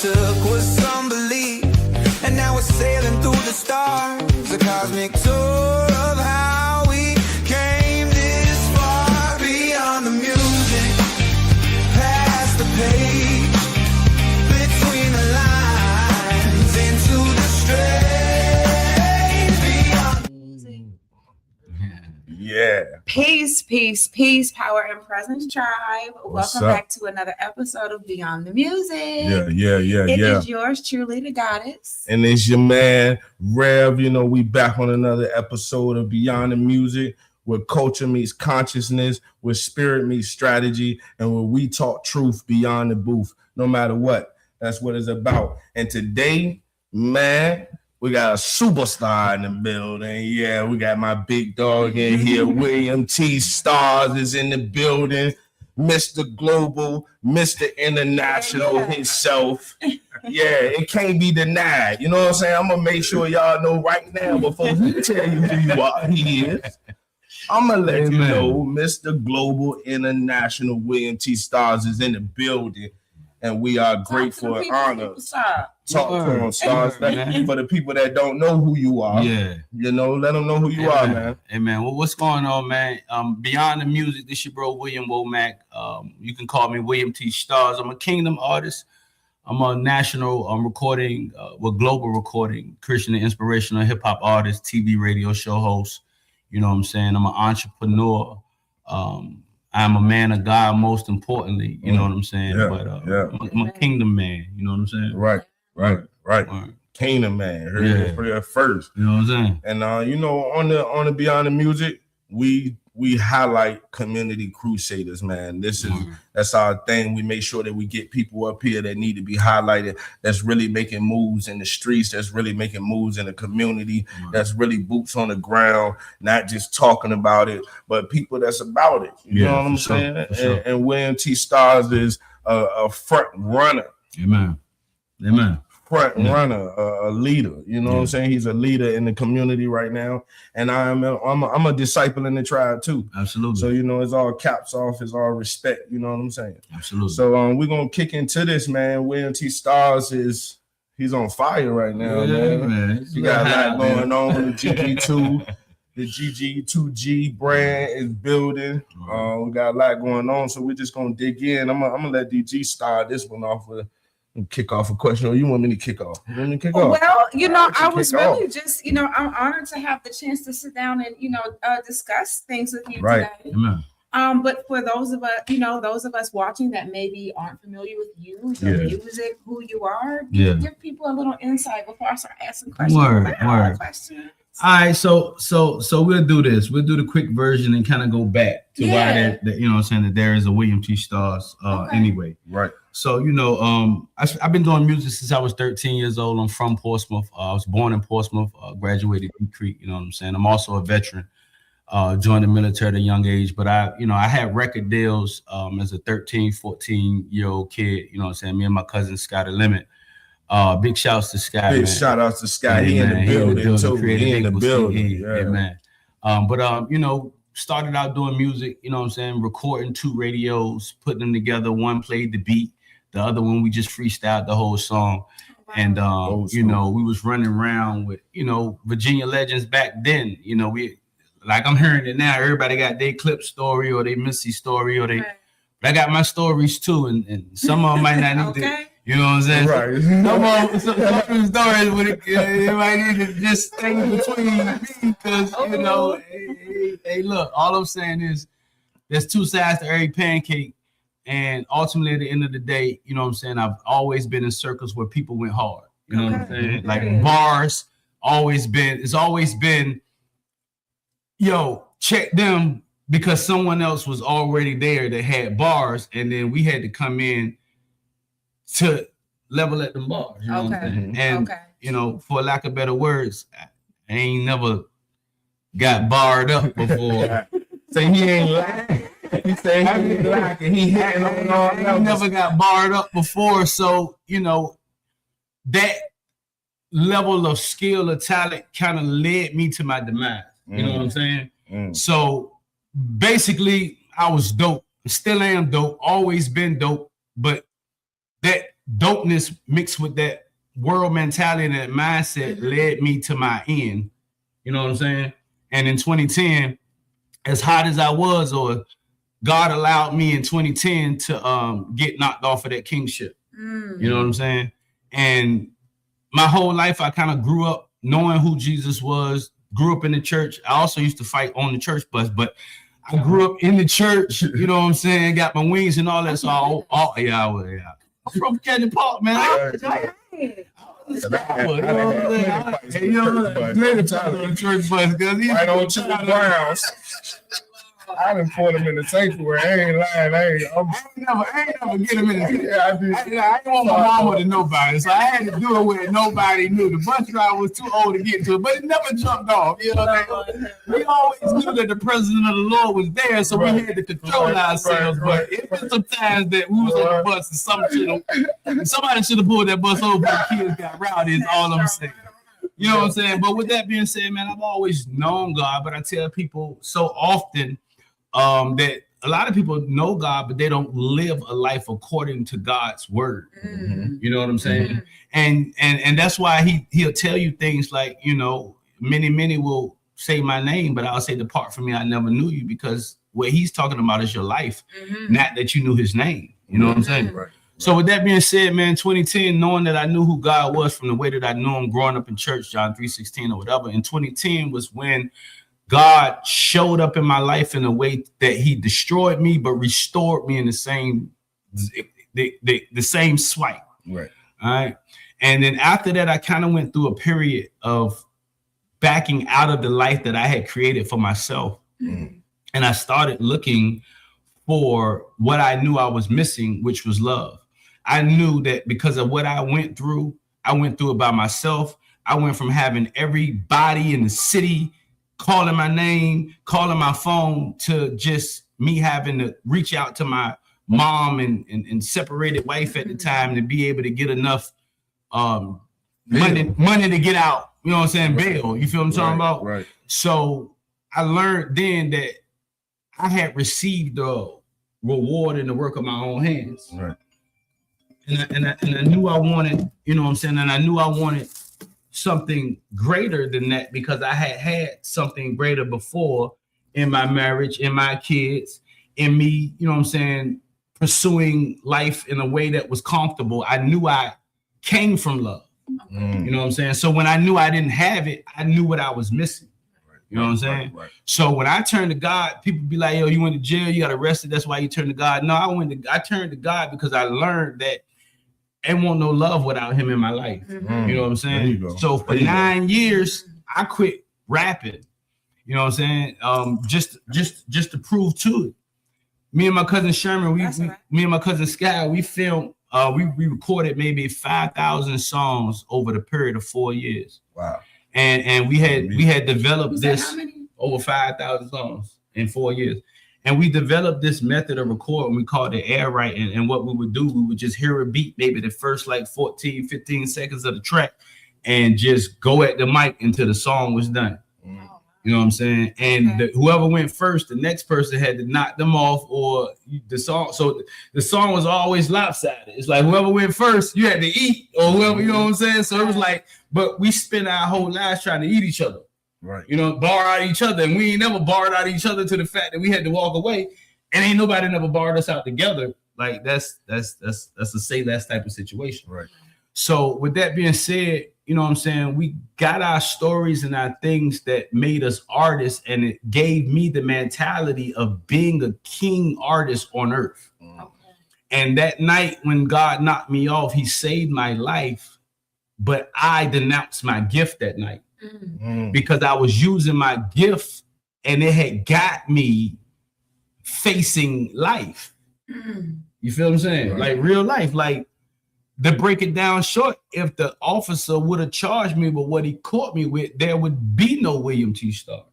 took was some belief, and now we're sailing through the stars, a cosmic tour of how we came this far. Beyond the music, past the page, between the lines, into the strange. Beyond the music. Yeah. Peace, peace, peace, power and presence tribe. Welcome back to another episode of Beyond the Music. It is yours truly, the goddess. And it's your man, Rev. You know, we back on another episode of Beyond the Music, where culture meets consciousness, where spirit meets strategy, and where we talk truth beyond the booth, no matter what. That's what it's about. And today, man, we got a superstar in the building. Yeah, we got my big dog in here. William T. Stars is in the building. Mr. Global, Mr. International himself. Yeah, it can't be denied. You know what I'm saying? I'm going to make sure y'all know right now before he tell you who you are. He is. I'm going to let you know Mr. Global International William T. Stars is in the building. And we are grateful and honored. Talk to them, Stars. For the people that don't know who you are, you know, let them know who you are, man. Hey, man, well, what's going on, man? Beyond the Music, this your bro, William Womack. You can call me William T. Stars. I'm a Kingdom artist. I'm a national recording, global recording, Christian and inspirational hip-hop artist, TV radio show host. You know what I'm saying? I'm an entrepreneur. I'm a man of God, most importantly, you know what I'm saying? But I'm a kingdom man, you know what I'm saying? Right. Kingdom man, heard it first. You know what I'm saying? And you know, on the Beyond the Music, we highlight community crusaders, man. That's our thing. We make sure that we get people up here that need to be highlighted, that's really making moves in the streets, that's really making moves in the community, that's really boots on the ground, not just talking about it, but people that's about it. You know what I'm saying? Sure. And William T. Stars is a front runner. Amen. Front runner, a leader. You know what I'm saying? He's a leader in the community right now, and I'm a disciple in the tribe too. Absolutely. So you know, it's all caps off, it's all respect. You know what I'm saying? Absolutely. So we're gonna kick into this, man. William T. Stars he's on fire right now, man. You got a lot going on. The GG2, the GG2G brand is building. We got a lot going on, so we're just gonna dig in. I'm gonna let DG start this one off with. Kick off a question, or you want me to kick off? You want me to kick off? Well, you know, I was really just, you know, I'm honored to have the chance to sit down and, you know, discuss things with you today. Amen. But for those of us, you know, those of us watching that maybe aren't familiar with you, your music, who you are, give people a little insight before I start asking questions. Word. All right, so we'll do this. We'll do the quick version and kind of go back to why that you know what I'm saying, that there is a William T. Stars anyway. Right. So, you know, I've been doing music since I was 13 years old. I'm from Portsmouth. I was born in Portsmouth, graduated in Creek, you know what I'm saying? I'm also a veteran, joined the military at a young age, but I had record deals as a 13, 14-year-old kid, you know what I'm saying? Me and my cousin, Scotty Limit. Big shouts to Scott. Big shout outs to Scott. He in the building too. He in the building. Man. But you know, started out doing music, you know what I'm saying, recording 2 radios, putting them together. One played the beat, the other one we just freestyled the whole song. And you know, we was running around with, you know, Virginia legends back then. You know, we like I'm hearing it now. Everybody got their clip story or their Missy story or they. But I got my stories too, and some of them might not need to. You know what I'm saying? Right. Some of them stories with it might need to just stay between me because you know. Hey, look. All I'm saying is, there's 2 sides to every pancake. And ultimately, at the end of the day, you know what I'm saying? I've always been in circles where people went hard. You know what I'm saying? Like bars, it's always been, yo, check them because someone else was already there that had bars. And then we had to come in to level at them bars. You know what I'm saying? And, you know, for lack of better words, I ain't never got barred up before. So he ain't lying. He said he ain't lying. He hitting on all levels. I never got barred up before. So, you know, that level of skill or talent kind of led me to my demise. You know what I'm saying? So basically, I was dope. Still am dope. Always been dope. But that dopeness mixed with that world mentality and that mindset led me to my end. You know what I'm saying? And in 2010, as hot as I was, or God allowed me in 2010 to get knocked off of that kingship. You know what I'm saying? And my whole life, I kind of grew up knowing who Jesus was, grew up in the church. I also used to fight on the church bus, but I grew up in the church, you know what I'm saying? Got my wings and all that. So I'm from Canyon Park, man. Church bus, right on to the Browns. I done put him in the sanctuary. I ain't lying. I ain't never get him in the I didn't want my mama to nobody, so I had to do it where nobody knew. The bus driver was too old to get to it, but it never jumped off. You know, we always knew that the presence of the Lord was there, so we had to control ourselves. But it was sometimes that we was on the bus and somebody should have pulled that bus over, but the kids got rowdy. Is all I'm saying. You know what I'm saying? But with that being said, man, I've always known God, but I tell people so often that a lot of people know God, but they don't live a life according to God's word. You know what I'm saying? And that's why he'll tell you things like, you know, many will say my name, but I'll say, depart from me, I never knew you, because what he's talking about is your life, not that you knew his name. You know what I'm saying? Right. So with that being said, man, 2010, knowing that I knew who God was from the way that I knew him growing up in church, John 3:16 or whatever, in 2010 was when God showed up in my life in a way that he destroyed me, but restored me in the same swipe. Right. All right. And then after that, I kind of went through a period of backing out of the life that I had created for myself. And I started looking for what I knew I was missing, which was love. I knew that because of what I went through it by myself. I went from having everybody in the city calling my name, calling my phone, to just me having to reach out to my mom and separated wife at the time to be able to get enough money to get out. You know what I'm saying? Bail. You feel what I'm talking about? Right. So I learned then that I had received the reward in the work of my own hands. Right. And I knew I wanted, you know what I'm saying? And I knew I wanted something greater than that, because I had something greater before in my marriage, in my kids, in me, you know what I'm saying, pursuing life in a way that was comfortable. I knew I came from love. You know what I'm saying? So when I knew I didn't have it, I knew what I was missing. You know what I'm saying? Right. So when I turned to God, people be like, yo, you went to jail, you got arrested, that's why you turned to God. No, I turned to God because I learned that I want no love without him in my life. You know what I'm saying? So for 9 years, I quit rapping. You know what I'm saying? Just to prove to it. Me and my cousin Sherman, me and my cousin Sky, we filmed, we recorded maybe 5,000 songs over the period of 4 years. Wow. And we had developed this over 5,000 songs in 4 years. And we developed this method of recording. We called it air writing. And what we would do, we would just hear a beat, maybe the first like 14, 15 seconds of the track, and just go at the mic until the song was done. You know what I'm saying? And whoever went first, the next person had to knock them off, or the song. So the song was always lopsided. It's like whoever went first, you had to eat, or whoever, you know what I'm saying? So it was like, but we spent our whole lives trying to eat each other. Right. You know, bar out each other. And we ain't never barred out each other to the fact that we had to walk away. And ain't nobody never barred us out together. Like that's a say less type of situation. Right. So with that being said, you know what I'm saying, we got our stories and our things that made us artists, and it gave me the mentality of being a king artist on earth. And that night when God knocked me off, he saved my life, but I denounced my gift that night because I was using my gift and it had got me facing life. You feel what I'm saying? Right. Like real life, like, to break it down short, if the officer would have charged me with what he caught me with, there would be no William T. Starr.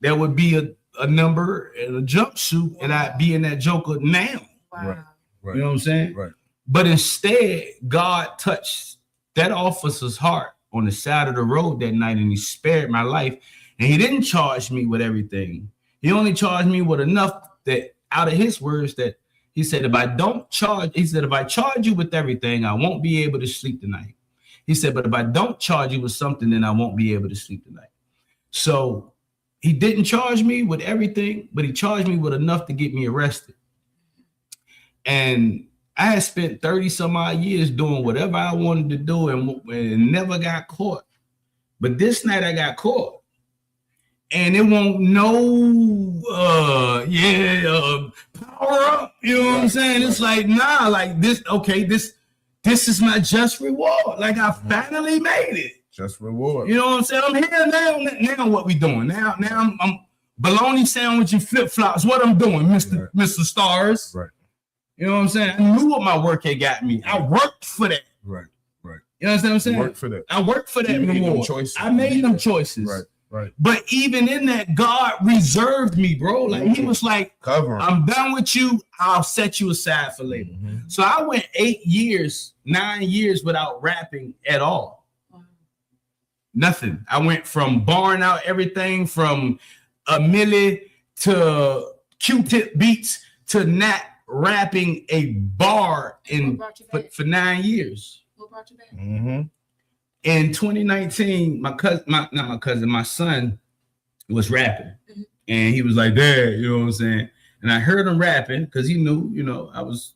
There would be a number and a jumpsuit, and I'd be in that Joker now. Right. You know what I'm saying? Right. But instead, God touched that officer's heart on the side of the road that night, and he spared my life. And he didn't charge me with everything. He only charged me with enough that, out of his words, that He said, if I charge you with everything, I won't be able to sleep tonight. He said, but if I don't charge you with something, then I won't be able to sleep tonight. So he didn't charge me with everything, but he charged me with enough to get me arrested. And I had spent 30 some odd years doing whatever I wanted to do and never got caught. But this night I got caught. And it won't power up. You know what I'm saying? It's like, nah, like this, okay, this is my just reward. Like I finally made it. Just reward. You know what I'm saying? I'm here now. Now what we doing? Now I'm bologna sandwich and flip-flops. What I'm doing, Mr. Stars. Right. You know what I'm saying? I knew what my work had got me. I worked for that. Right. You understand what I'm saying? Worked for that. I worked for that. You made them choices. I made them choices. Right. But even in that, God reserved me, bro. Like he was like, I'm done with you. I'll set you aside for later. Mm-hmm. So I went 9 years without rapping at all. Nothing. I went from barring out everything from a Millie to Q-Tip beats to not rapping a bar for 9 years. What brought you back? Mm-hmm. In 2019, my son was rapping. Mm-hmm. And he was like, Dad, you know what I'm saying? And I heard him rapping because he knew, I was,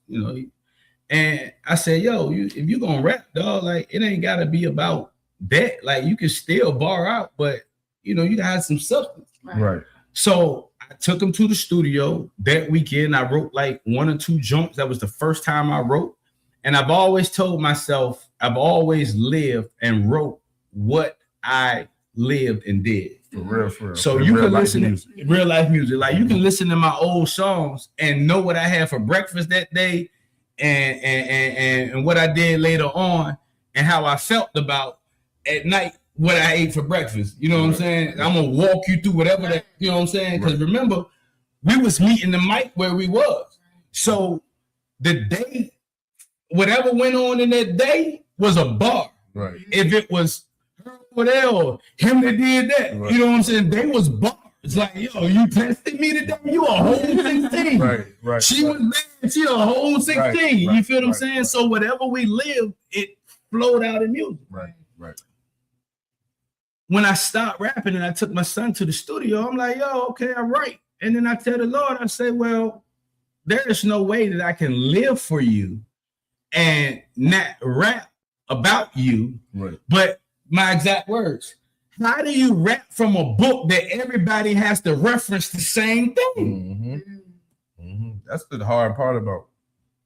and I said, yo, if you gonna rap, dog, like it ain't gotta be about that. Like you can still bar out, but you gotta have some substance. Right. So I took him to the studio that weekend. I wrote like 1 or 2 joints. That was the first time I wrote. And I've always told myself, I've always lived and wrote what I lived and did. For real. So you can listen to real life music. Like you can listen to my old songs and know what I had for breakfast that day and what I did later on and how I felt about at night what I ate for breakfast. You know what I'm saying? I'm going to walk you through whatever that, you know what I'm saying? Because remember, we was meeting the mic where we was. So the day, whatever went on in that day was a bar. Right. If it was her over there or him that did that, you know what I'm saying? They was bars. It's like, yo, you tested me today? You a whole 16. Right. She was there. She a whole 16. Right. You feel what I'm saying? So whatever we lived, it flowed out in music. Right. When I stopped rapping and I took my son to the studio, I'm like, yo, okay, I write. And then I tell the Lord, I say, well, there is no way that I can live for you and not rap about you. Right. But my exact words, how do you rap from a book that everybody has to reference the same thing? Mm-hmm. That's the hard part about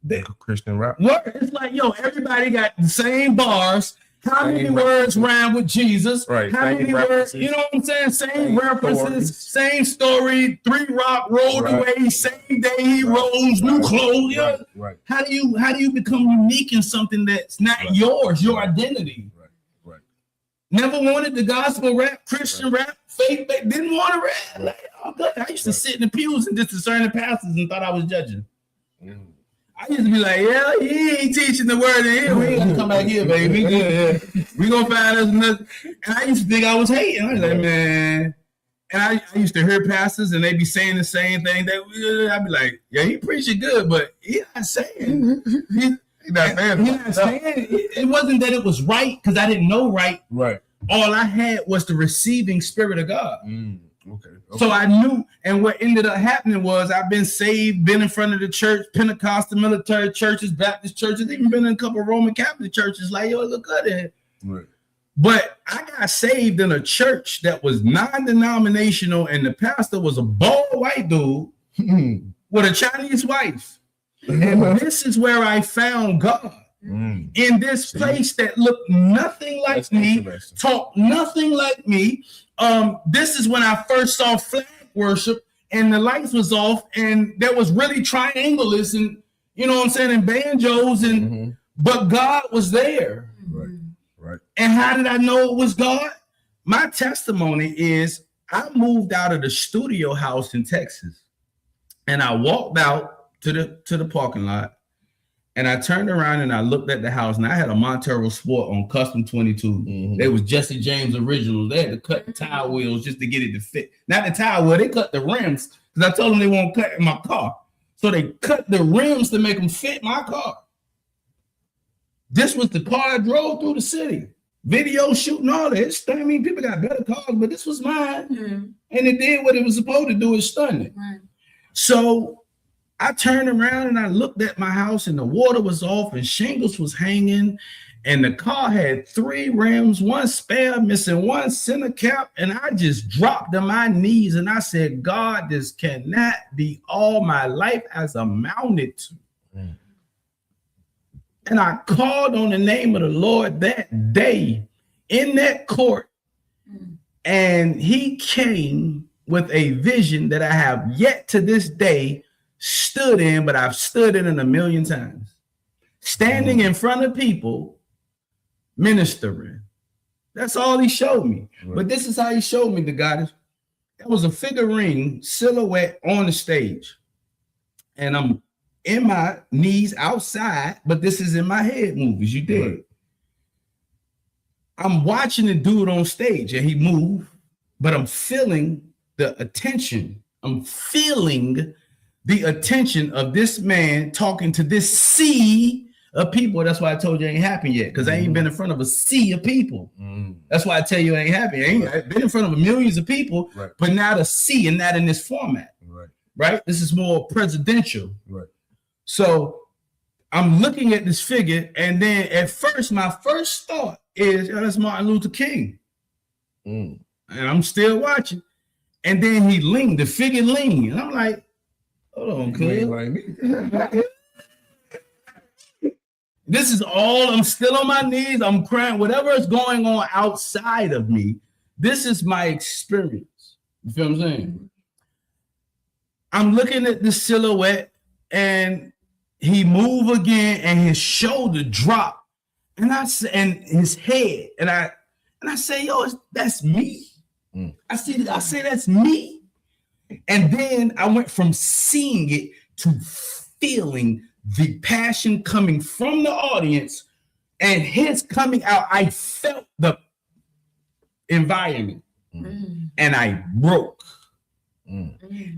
the Christian rap. What? It's like, yo, everybody got the same bars. How many words rhyme with Jesus? Right. How many words? You know what I'm saying? Same references, same story. 3 Rock rolled away. Same day he rose. New clothes. Right. How do you become unique in something that's not yours? Your identity. Right. Never wanted the gospel rap, Christian rap, faith. Didn't want to rap. Like, oh, good. I used to sit in the pews and just discern the pastors and thought I was judging. Mm. I used to be like, yeah, he ain't teaching the word in here. We ain't gonna come back here, baby. We gonna find us another. And I used to think I was hating. I was like, man. And I used to hear pastors and they be saying the same thing. I'd be like, yeah, he preaching good, but he not saying. He's not saying. It wasn't that it was right because I didn't know right. Right. All I had was the receiving spirit of God. Okay. So I knew, and what ended up happening was I've been saved, been in front of the church, Pentecostal, military churches, Baptist churches, even been in a couple of Roman Catholic churches. Like, yo, it look good in. Right. But I got saved in a church that was non-denominational, and the pastor was a bald white dude with a Chinese wife. And this is where I found God. In this place that looked nothing like me, talked nothing like me. This is when I first saw flag worship and the lights was off and there was really triangulars and you know what I'm saying, and banjos and but God was there. Right. And how did I know it was God? My testimony is I moved out of the studio house in Texas and I walked out to the parking lot. And I turned around and I looked at the house and I had a Montero Sport on custom 22. They was Jesse James original. They had to cut the tire wheels just to get it to fit. Not the tire wheel, they cut the rims because I told them they won't cut in my car. So they cut the rims to make them fit my car. This was the car I drove through the city. Video shooting, all that. I mean, people got better cars, but this was mine. And it did what it was supposed to do, is stun it. So I turned around and I looked at my house, and the water was off and shingles was hanging. And the car had 3 rims, 1 spare, missing 1 center cap. And I just dropped to my knees and I said, God, this cannot be all my life has amounted to. And I called on the name of the Lord that day in that court. And he came with a vision that I have yet to this day stood in, but I've stood in a million times. Standing in front of people, ministering. That's all he showed me. But this is how he showed me the goddess. There was a figurine silhouette on the stage. And I'm in my knees outside, but this is in my head movies. You did. I'm watching the dude on stage and he moved, but I'm feeling the attention. I'm feeling the attention of this man talking to this sea of people. That's why I told you it ain't happened yet, because I ain't been in front of a sea of people. That's why I tell you it ain't happened. I've been in front of millions of people, but not a sea, and not in this format. Right? This is more presidential. So I'm looking at this figure, and then at first, my first thought is, oh, that's Martin Luther King. And I'm still watching. And then he leaned, the figure leaned, and I'm like, hold on, kid. This is all, I'm still on my knees, I'm crying, whatever is going on outside of me, this is my experience. You feel what I'm saying? I'm looking at the silhouette, and he moved again, and his shoulder dropped, and his head, and I say, yo, that's me. I say that's me. And then I went from seeing it to feeling the passion coming from the audience and his coming out. I felt the environment and I broke.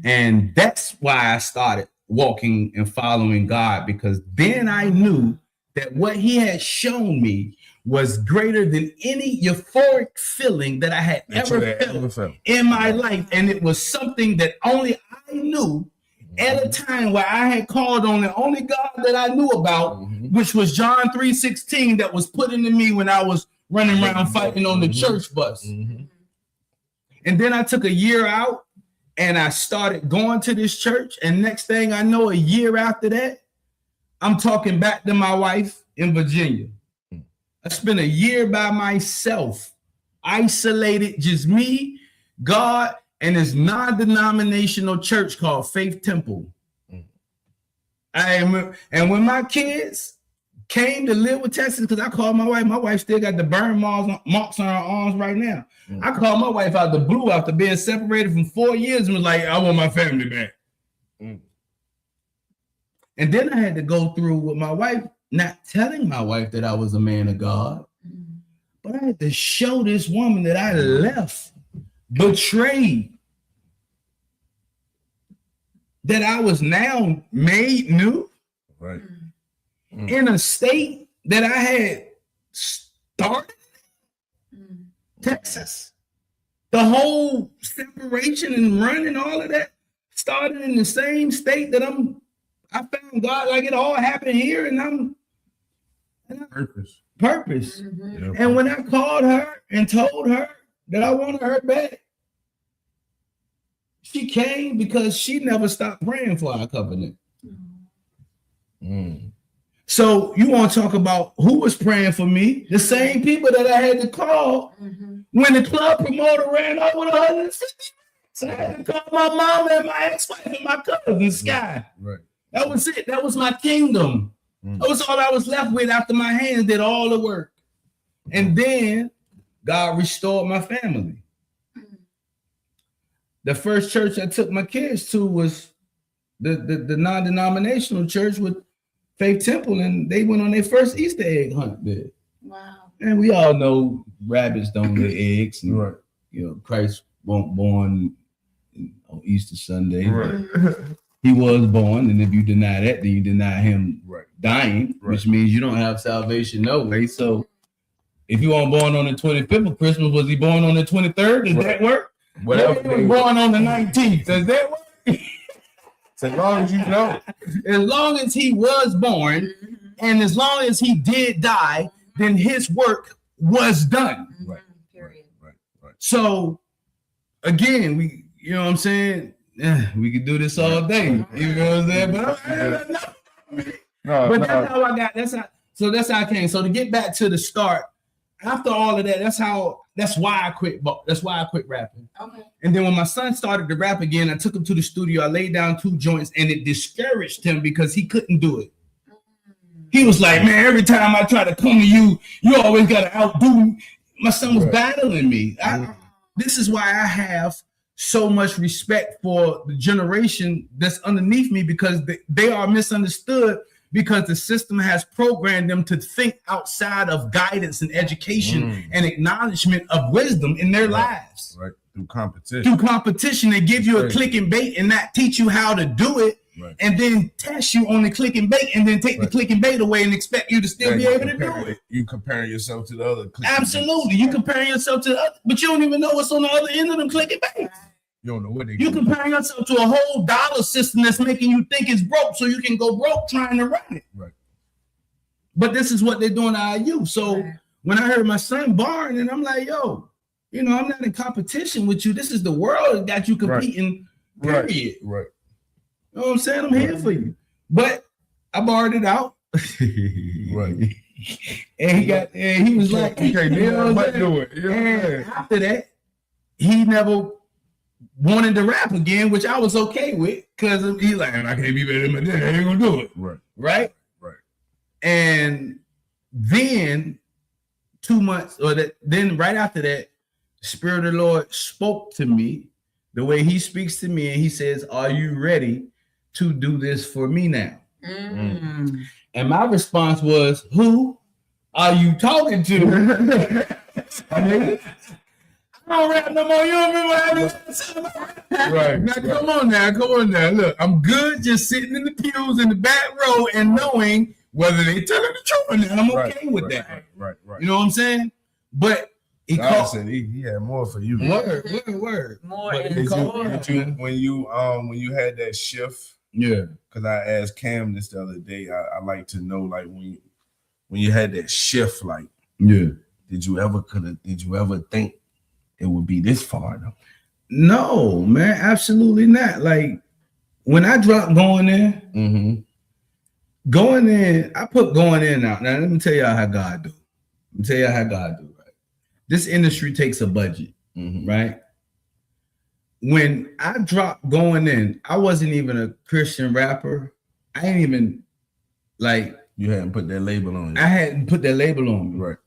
And that's why I started walking and following God, because then I knew that what he had shown me was greater than any euphoric feeling that I had ever felt in my life. And it was something that only I knew at a time where I had called on the only God that I knew about, which was John 3:16, that was put into me when I was running around fighting on the church bus. And then I took a year out and I started going to this church. And next thing I know, a year after that, I'm talking back to my wife in Virginia. I spent a year by myself, isolated, just me, God, and this non-denominational church called Faith Temple. And when my kids came to live with Texas, because I called my wife still got the burn marks on her arms right now. I called my wife out the blue after being separated from 4 years and was like, I want my family back. And then I had to go through with my wife, not telling my wife that I was a man of God, but I had to show this woman that I left, betrayed, that I was now made new, in a state that I had started, Texas. The whole separation and running, all of that started in the same state that I found God, like it all happened here, and purpose. And when I called her and told her that I wanted her back, she came, because she never stopped praying for our covenant. So you want to talk about who was praying for me? The same people that I had to call when the club promoter ran over 150. So I had to call my mom and my ex-wife and my cousin, Sky. That was it. That was my kingdom. That was all I was left with after my hands did all the work. And then God restored my family. The first church I took my kids to was the non-denominational church with Faith Temple, and they went on their first Easter egg hunt there. Wow. And we all know rabbits don't lay eggs, and you know, Christ won't born on Easter Sunday. He he was born, and if you deny that, then you deny him dying, Right. which means you don't have salvation no way. So if you weren't born on the 25th of Christmas, was he born on the 23rd? Does that work? Whatever. He was born on the 19th. Does that work? As long as you know. As long as he was born, and as long as he did die, then his work was done. Right. Period. Right. So again, you know what I'm saying? We could do this all day. You know what I'm saying? But that's how I got. That's how I came. So to get back to the start, after all of that, that's why I quit. That's why I quit rapping. Okay. And then when my son started to rap again, I took him to the studio. I laid down 2 joints, and it discouraged him because he couldn't do it. He was like, man, every time I try to come to you, you always got to outdo me. My son was battling me. This is why I have so much respect for the generation that's underneath me, because they are misunderstood, because the system has programmed them to think outside of guidance and education and acknowledgement of wisdom in their lives. Right. Through competition. Through competition, they give you a click and bait and not teach you how to do it. Right. And then test you on the click and bait, and then take the click and bait away and expect you to still be able to do it. You comparing yourself to the other click Absolutely. You comparing yourself to the other, but you don't even know what's on the other end of them click and baits. You don't know what they You comparing yourself to a whole dollar system that's making you think it's broke, so you can go broke trying to run it. Right. But this is what they're doing to IU. So when I heard my son barring, and I'm like, yo, I'm not in competition with you. This is the world that got you competing. Period. Right. You know what I'm saying? I'm here for you. But I barred it out. Right. And he was like, you can't do it. And after that, he never wanted to rap again, which I was okay with, because he's like, I can't be better than my dad. I ain't gonna do it. Right. And then 2 months, then right after that, the Spirit of the Lord spoke to me the way he speaks to me, and he says, are you ready to do this for me now? And my response was, who are you talking to? I don't rap no more. You don't remember how Right. Now, come on now. Look, I'm good just sitting in the pews in the back row and knowing whether they telling the truth or not. I'm okay with that. Right. You know what I'm saying? But he said he had more for you. Word. More When you had that shift. Yeah. Because I asked Cam this the other day. I like to know, like, when you had that shift, like, did you ever think it would be this far though? No, man, absolutely not. Like, when I dropped Going In, I put Going In out. Now let me tell y'all how God do. Right? This industry takes a budget, right? When I dropped Going In, I wasn't even a Christian rapper. I ain't even you hadn't put that label on you. I hadn't put that label on me. Right.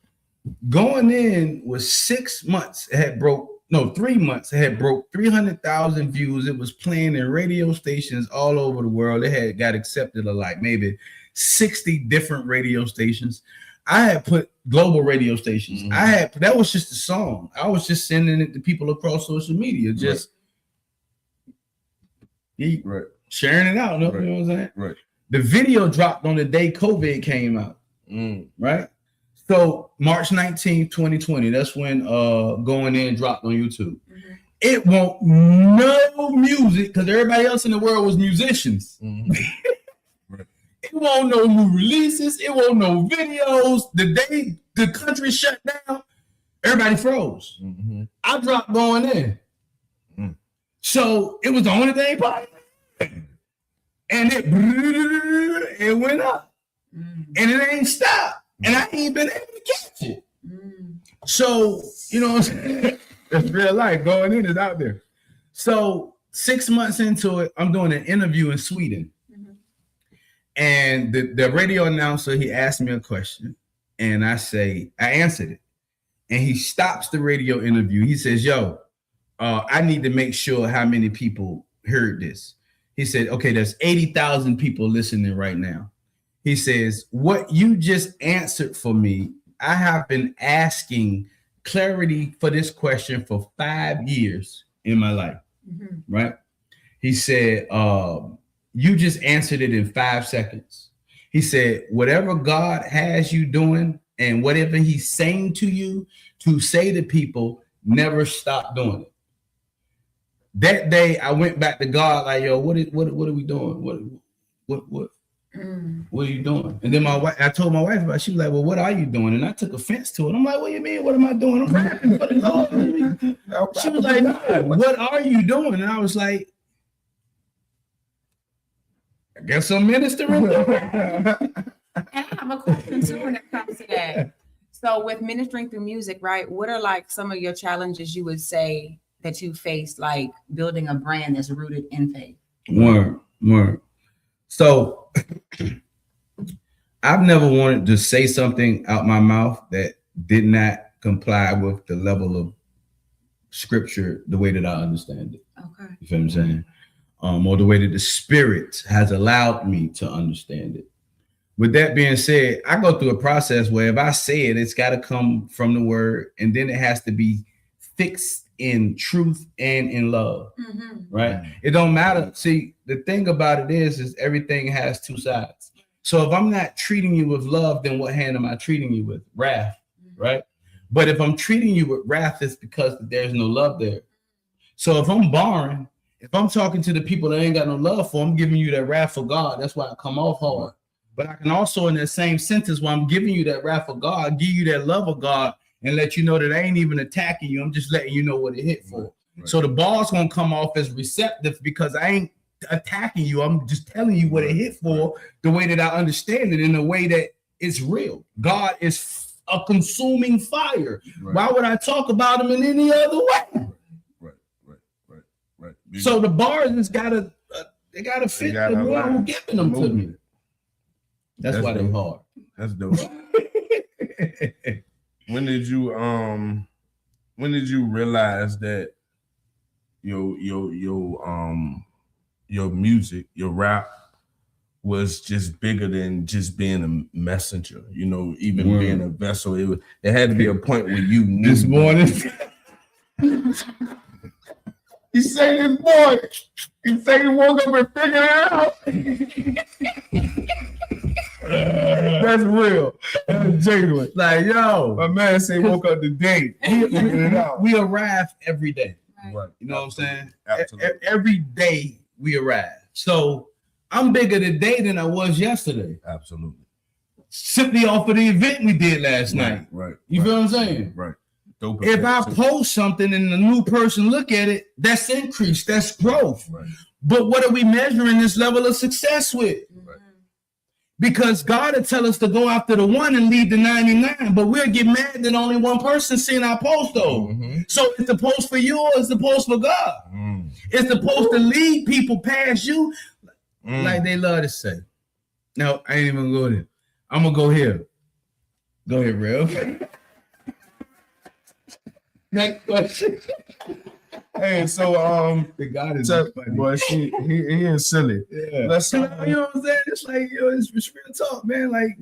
Going In was 6 months. It had broke 3 months. It had broke 300,000 views. It was playing in radio stations all over the world. It had got accepted to like maybe 60 different radio stations. I had put global radio stations. That was just a song. I was just sending it to people across social media, just sharing it out. You know what I'm saying? Right. The video dropped on the day COVID came out. Right. So March 19th, 2020, that's when Going In dropped on YouTube. It won't no music, because everybody else in the world was musicians. It won't no new releases. It won't no videos. The day the country shut down, everybody froze. I dropped Going In. So it was the only thing popular. And it went up. And it ain't stopped. And I ain't been able to catch it. So, you know what I'm saying? That's real life. Going In is out there. So 6 months into it, I'm doing an interview in Sweden. And the radio announcer, he asked me a question. And I answered it. And he stops the radio interview. He says, yo, I need to make sure how many people heard this. He said, okay, there's 80,000 people listening right now. He says, what you just answered for me, I have been asking clarity for this question for 5 years in my life, right? He said, you just answered it in 5 seconds. He said, whatever God has you doing and whatever he's saying to you to say to people, never stop doing it. That day I went back to God like, yo, what are we doing? What are you doing? And then I told my wife about it. She was like, well, what are you doing? And I took offense to it. I'm like, what do you mean? What am I doing? I'm rapping for the Lord. She was like, no, what are you doing? And I was like, I guess I'm ministering. And I have a question too when it comes to that. So with ministering through music, right? What are like some of your challenges you would say that you faced, like building a brand that's rooted in faith? Word. So I've never wanted to say something out my mouth that did not comply with the level of scripture, the way that I understand it. Okay. You feel what I'm saying? Or the way that the Spirit has allowed me to understand it. With that being said, I go through a process where if I say it, it's got to come from the word, and then it has to be fixed in truth and in love, right? It don't matter. See, the thing about it is everything has two sides. So if I'm not treating you with love, then what hand am I treating you with? Wrath, right? But if I'm treating you with wrath, it's because there's no love there. So if I'm barring, if I'm talking to the people that ain't got no love for, I'm giving you that wrath for God. That's why I come off hard. But I can also, in that same sentence, while I'm giving you that wrath of God, give you that love of God and let you know that I ain't even attacking you. I'm just letting you know what it hit for. Right. So the ball's gonna come off as receptive because I ain't attacking you. I'm just telling you what it hit for, the way that I understand it, in a way that it's real. God is a consuming fire. Right. Why would I talk about him in any other way? Right. So the bars just gotta they gotta fit the one who's giving them to me. That's why they're hard. That's dope. When did you realize that your music, your rap was just bigger than just being a messenger, you know, even being a vessel? It had to be a point where you knew. This morning. He said this morning. He said he woke up and figured it out. That's real. That's genuine. Like, yo, my man said woke up today. We arrive every day. Right. You know what I'm saying? Absolutely. Every day we arrive. So I'm bigger today than I was yesterday. Absolutely. Simply off of the event we did last night. Right. You feel what I'm saying? Right. If I post something and a new person look at it, that's increase, that's growth. Right. But what are we measuring this level of success with? Right. Because God will tell us to go after the one and leave the 99, but we'll get mad that only one person seen our post though. Mm-hmm. So it's the post for you or it's the post for God? Mm. It's supposed to lead people past you, like they love to say. No, I ain't even going there. I'm gonna go here. Go ahead, real. Next question. Hey, so the God is funny. Boy, he is silly. Yeah. Let's you know what I'm saying? It's like, yo, it's real talk, man. Like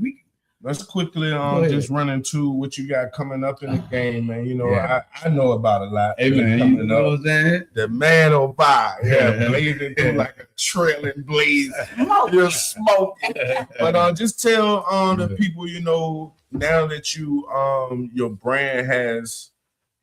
let's quickly just run into what you got coming up in the game, man. You know, I know about a lot. Hey man, you know what I'm saying? The man will buy, blazing through like a trailing blaze. You're smoking. But just tell the people, you know, now that you your brand has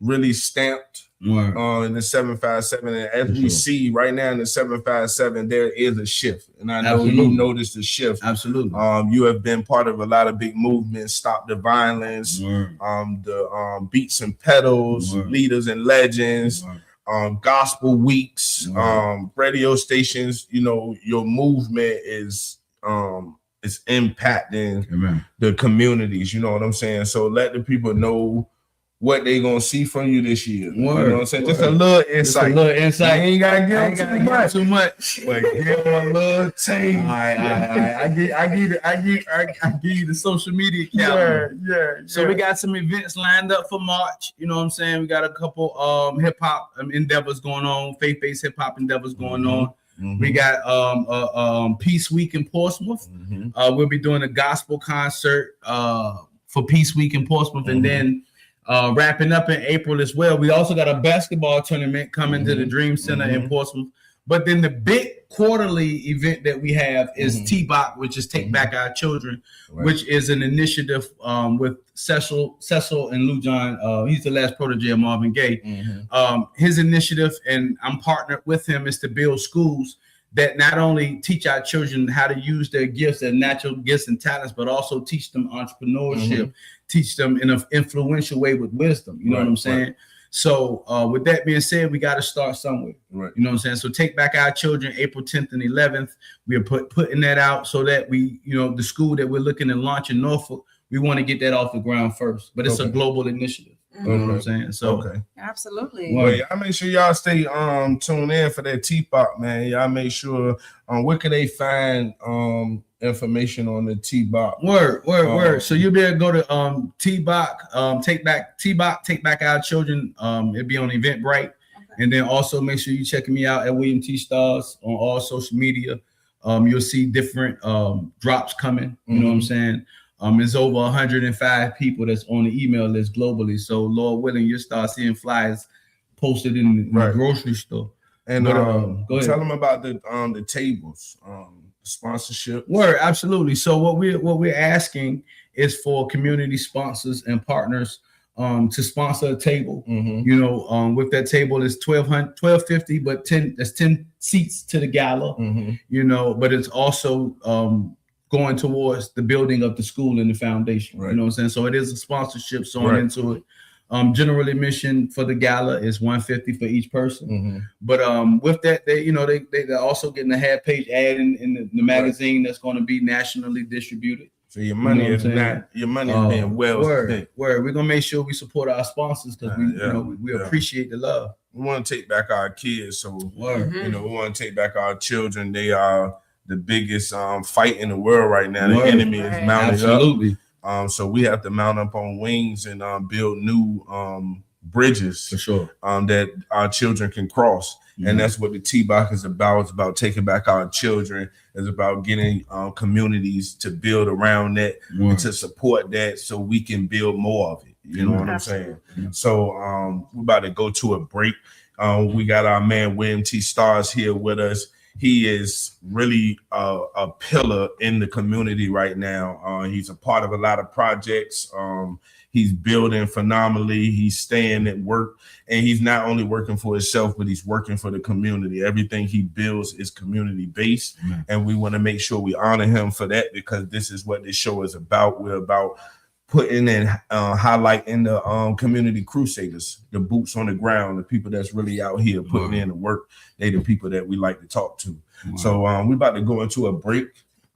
really stamped in the 757, and as we see right now in the 757, there is a shift, and I know you noticed the shift. Absolutely. You have been part of a lot of big movements: Stop the Violence, the Beats and Pedals, Leaders and Legends, Gospel Weeks, radio stations. You know, your movement is impacting the communities. You know what I'm saying? So let the people know what they gonna see from you this year. You know what I'm saying? Just a little insight. You ain't gotta give too much. But give them a little taste. All right. I give you the social media calendar. Yeah. So we got some events lined up for March. You know what I'm saying? We got a couple hip hop endeavors going on, faith-based hip hop endeavors going on. Mm-hmm. We got Peace Week in Portsmouth. Mm-hmm. We'll be doing a gospel concert for Peace Week in Portsmouth, and then wrapping up in April as well. We also got a basketball tournament coming to the Dream Center in Portsmouth But then the big quarterly event that we have is TBOC, which is Take Back Our Children, which is an initiative with Cecil and Lou John. He's the last protege of Marvin Gaye. His initiative, and I'm partnered with him, is to build schools that not only teach our children how to use their gifts, their natural gifts and talents, but also teach them entrepreneurship, teach them in an influential way with wisdom. You know what I'm saying? So with that being said, we got to start somewhere. You know what I'm saying? So Take Back Our Children, April 10th and 11th. We are putting that out so that we, the school that we're looking to launch in Norfolk, we want to get that off the ground first. But it's a global initiative. You know what I'm saying? So absolutely. Well, y'all make sure y'all stay tuned in for that TBOC, man. Y'all make sure where can they find information on the TBOC? Word. So you'll be able to go to TBOC, Take Back Our Children. It'll be on Eventbrite. And then also make sure you checking me out at William T. Stars on all social media. You'll see different drops coming. You know what I'm saying? There's over 105 people that's on the email list globally. So Lord willing, you'll start seeing flyers posted in the grocery store. And go ahead. Tell them about the tables, sponsorship. Word, absolutely. So what we're asking is for community sponsors and partners to sponsor a table. With that table is $1,250, but 10 seats to the gala. But it's also going towards the building of the school and the foundation. You know what I'm saying? So it is a sponsorship sewn into it. General admission for the gala is $150 for each person. But with that, they're also getting a half-page ad in the magazine that's going to be nationally distributed. So your money is being well spent. We're gonna make sure we support our sponsors because we appreciate the love. We want to take back our kids, so we want to take back our children. They are the biggest fight in the world right now. The enemy is mounted up. So we have to mount up on wings and build new bridges for sure that our children can cross. And that's what the TBOC is about. It's about taking back our children. It's about getting communities to build around that and to support that so we can build more of it. You know what I'm saying? So we're about to go to a break. We got our man William T. Stars here with us. He is really a pillar in the community right now. He's a part of a lot of projects. He's building phenomenally. He's staying at work, and he's not only working for himself, but he's working for the community. Everything he builds is community based, and we want to make sure we honor him for that because this is what this show is about. We're about putting in highlighting the community crusaders, the boots on the ground, the people that's really out here putting in the work. They the people that we like to talk to. So we're about to go into a break.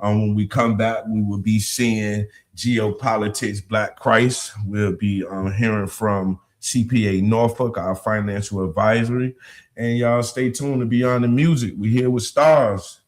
When we come back, we will be seeing Geopolitics Black Christ. We'll be hearing from CPA Norfolk, our financial advisory. And y'all stay tuned to Beyond the Music. We're here with Stars.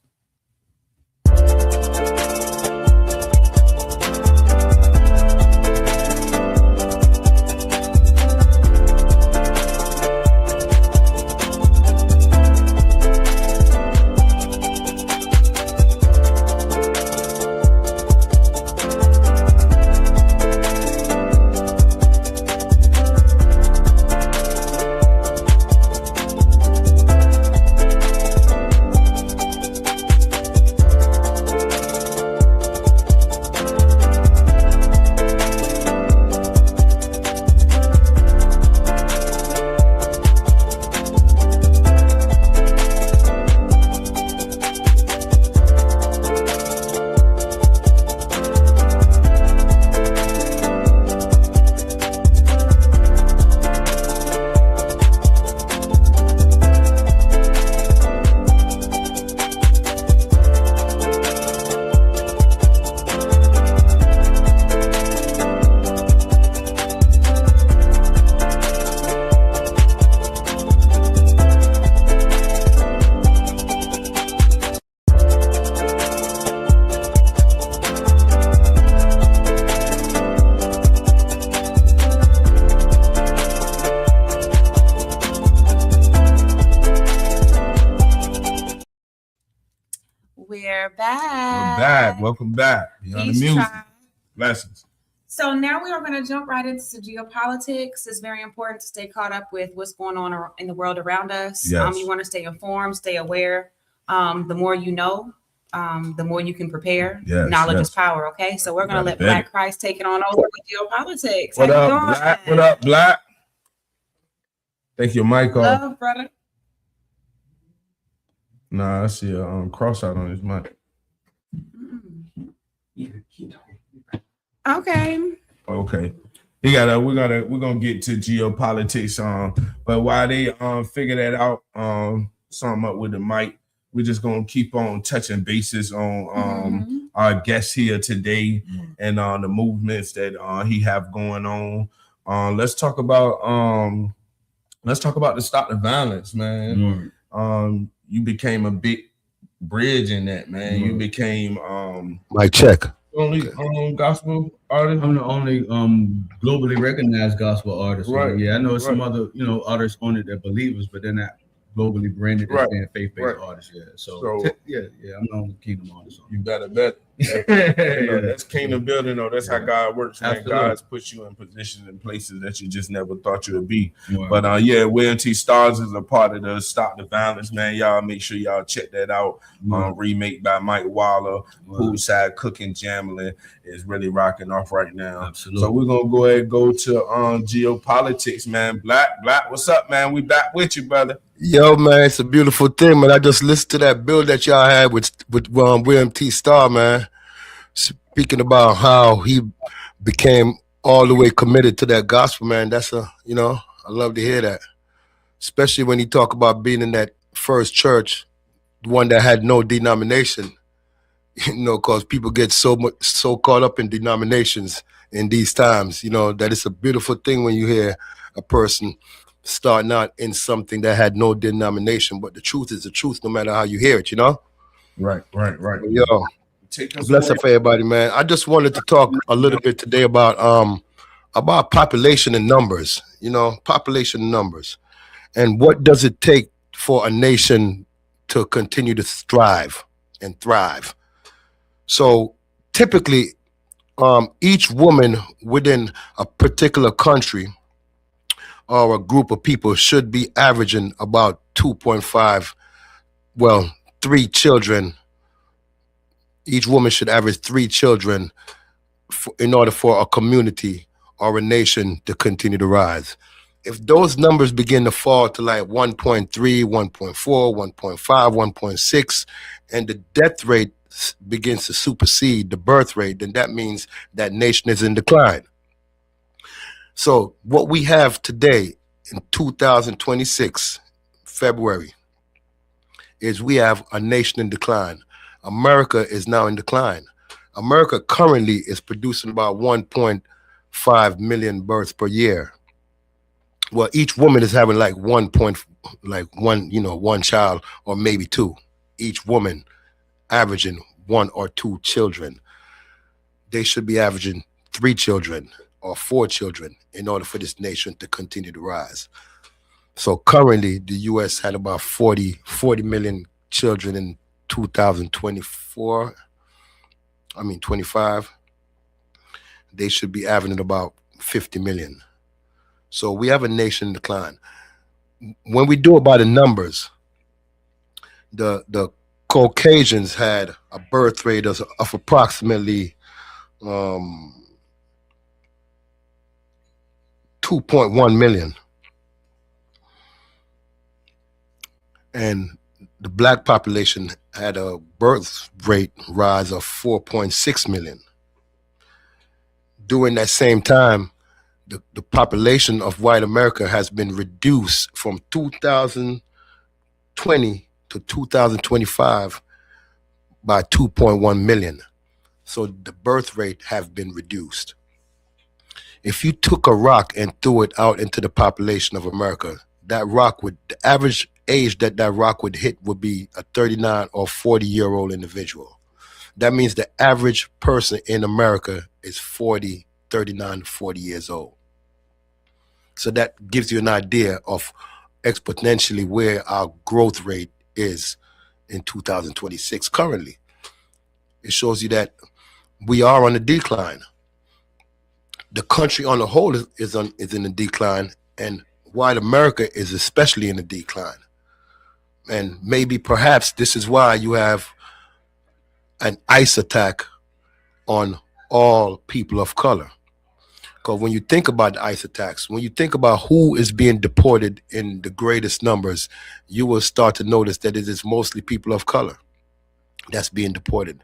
We're back. Welcome back. Beyond the Music. Blessings. So now we are going to jump right into geopolitics. It's very important to stay caught up with what's going on in the world around us. Yes. You want to stay informed, stay aware. The more you know, the more you can prepare. Yes, Knowledge yes. is power. Okay, so we're going to let Better. Black Christ take it on over with geopolitics. What How you up, doing? Black? What up, Black? Take your mic off. Love, brother. Nah, I see a cross out on his mic. Okay. Okay. We're gonna get to geopolitics. But while they figure that out, something up with the mic, we're just gonna keep on touching bases on our guest here today and the movements that he have going on. Let's talk about the Stop the Violence, man. You became a big bridge in that, man. You became Mic check. only gospel artist. I'm the only globally recognized gospel artist. Right. Yeah, I know some Right. other artists on it that believers, but they're not globally branded as Right. being faith-based Right. artists. Yeah. So, So- yeah, I'm the only Kingdom artist. You better bet. That's kingdom building, though. That's how God works, man. Absolutely. God's put you in positions and places that you just never thought you would be. Wow. But yeah, WMT Stars is a part of the Stop the Violence, man. Y'all make sure y'all check that out. Remake by Mike Waller, Poolside Cooking Jamlin is really rocking off right now. Absolutely. So we're gonna go ahead and go to geopolitics, man. Black, what's up, man? We back with you, brother. Yo, man, it's a beautiful thing, man. I just listened to that bill that y'all had with William T. Starr, man. Speaking about how he became all the way committed to that gospel, man. That's I love to hear that. Especially when he talk about being in that first church, one that had no denomination. Because people get so caught up in denominations in these times, that it's a beautiful thing when you hear a person starting out in something that had no denomination, but the truth is the truth no matter how you hear it, Right. Yo, Take us bless away. up for everybody, man. I just wanted to talk a little bit today about population and numbers, population and numbers, and what does it take for a nation to continue to strive and thrive. So typically, each woman within a particular country or a group of people should be averaging about 3 children. Each woman should average 3 children in order for a community or a nation to continue to rise. If those numbers begin to fall to like 1.3, 1.4, 1.5, 1.6, and the death rate begins to supersede the birth rate, then that means that nation is in decline. So what we have today in 2026, February, is we have a nation in decline. America is now in decline. America currently is producing about 1.5 million births per year. Well, each woman is having like one child or maybe 2. Each woman averaging 1 or 2 children. They should be averaging 3 children or 4 children in order for this nation to continue to rise. So currently, the U.S. had about 40 million children in 2024. 25. They should be averaging about 50 million. So we have a nation in decline. When we do about the numbers, the Caucasians had a birth rate of approximately 2.1 million. And the black population had a birth rate rise of 4.6 million. During that same time, the population of white America has been reduced from 2020 to 2025 by 2.1 million. So the birth rate have been reduced. If you took a rock and threw it out into the population of America, the average age that rock would hit would be a 39 or 40-year-old individual. That means the average person in America is 39 to 40 years old. So that gives you an idea of exponentially where our growth rate is in 2026 currently. It shows you that we are on a decline. the country on the whole is in a decline, and white America is especially in a decline. And maybe perhaps this is why you have an ICE attack on all people of color. Because when you think about the ICE attacks, when you think about who is being deported in the greatest numbers, you will start to notice that it is mostly people of color that's being deported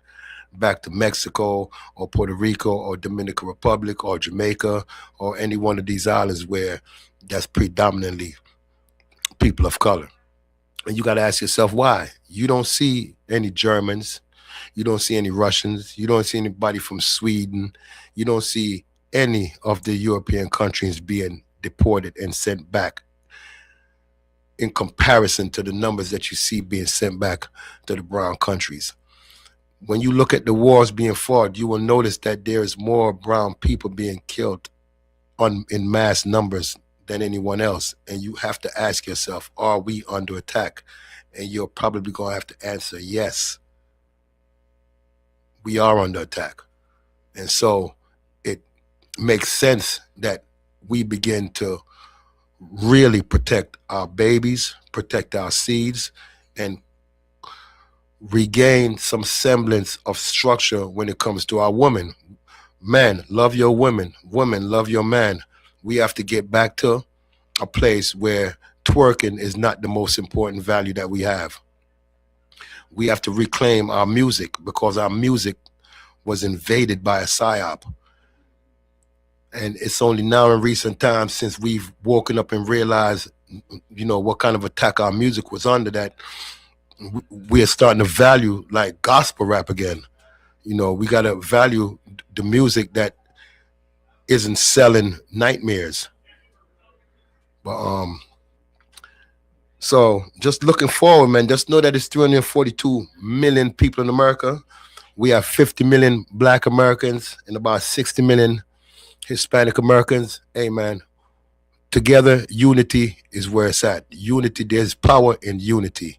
back to Mexico or Puerto Rico or Dominican Republic or Jamaica or any one of these islands where that's predominantly people of color. And you got to ask yourself why. You don't see any Germans. You don't see any Russians. You don't see anybody from Sweden. You don't see any of the European countries being deported and sent back in comparison to the numbers that you see being sent back to the brown countries. When you look at the wars being fought, you will notice that there is more brown people being killed in mass numbers than anyone else. And you have to ask yourself, are we under attack? And you're probably going to have to answer yes. We are under attack. And so it makes sense that we begin to really protect our babies, protect our seeds, and regain some semblance of structure when it comes to our women. Men, love your women. Women, love your man. We have to get back to a place where twerking is not the most important value that we have. We have to reclaim our music because our music was invaded by a psyop. And it's only now in recent times since we've woken up and realized, what kind of attack our music was under, that we're starting to value like gospel rap again. We got to value the music that isn't selling nightmares. But so just looking forward, man, just know that it's 342 million people in America. We have 50 million Black Americans and about 60 million Hispanic Americans. Hey, man, together, unity is where it's at. Unity, there's power in unity,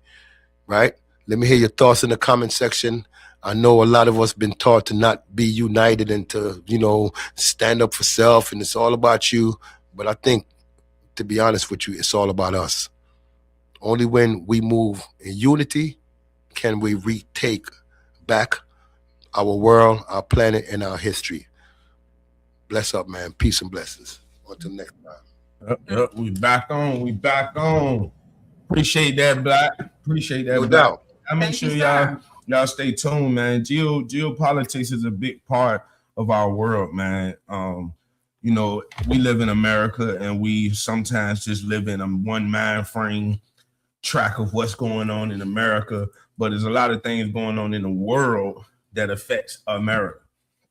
right? Let me hear your thoughts in the comment section. I know a lot of us been taught to not be united and to, stand up for self, and it's all about you. But I think, to be honest with you, it's all about us. Only when we move in unity can we retake back our world, our planet, and our history. Bless up, man. Peace and blessings. Until next time. Yep. We back on. Appreciate that, Black. Appreciate that. No doubt. I make sure y'all stay tuned, man. Geopolitics is a big part of our world, man. We live in America, and we sometimes just live in a one mind frame track of what's going on in America. But there's a lot of things going on in the world that affects America.